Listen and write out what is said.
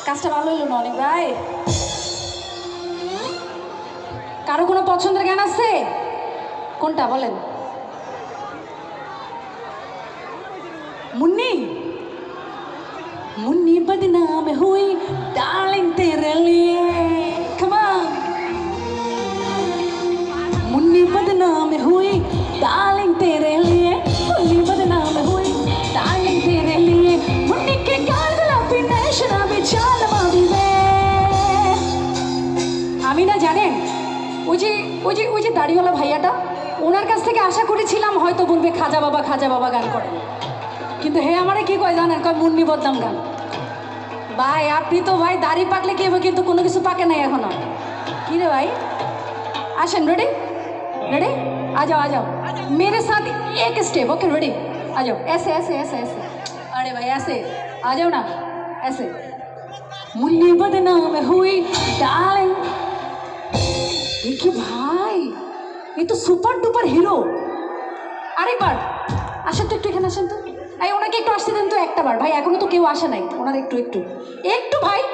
কাজটা ভালো হইল না অনেক ভাই। কারো কোনো পছন্দের গান আছে? কোনটা বলেন? মুন্নি मुन्नी बदनाम हुई डार्लिंग तेरे लिए come on मुन्नी बदनाम हुई डार्लिंग तेरे लिए मुन्नी बदनाम हुई डार्लिंग तेरे लिए मुन्नी के गाल गुलाबी नए शराबी चाल मावी में আমি না জানেন ওই যে দাড়িওয়ালা ভাইয়াটা ওনার কাছ থেকে আশা করেছিলাম হয়তো বলবে খাজা বাবা গান করে, কিন্তু হে আমারে কি কয় জানেন? কয় মুন্নি বদনাম গান। ভাই আপনি তো ভাই দাড়ি পাকলে কি হবে, কিন্তু কোনো কিছু পাকে নাই এখনো। কি রে ভাই, আসেন। रेडी रेडी आ जाओ मेरे साथ एक स्टेप। ओके रेडी आ जाओ। ऐसे ऐसे ऐसे ऐसे अरे भाई ऐसे आ जाओ ना, ऐसे। मुन्नी बदनाम हुई डार्लिंग। ये কি ভাই, ये तो সুপার ডুপার হিরো। আরেকবার আসেন তো, একটু এখানে আসেন তো। এই ওনাকে একটু আসতে দেন তো একটা বার ভাই, এখনো তো কেউ আসে নাই। ওনার একটু ভাই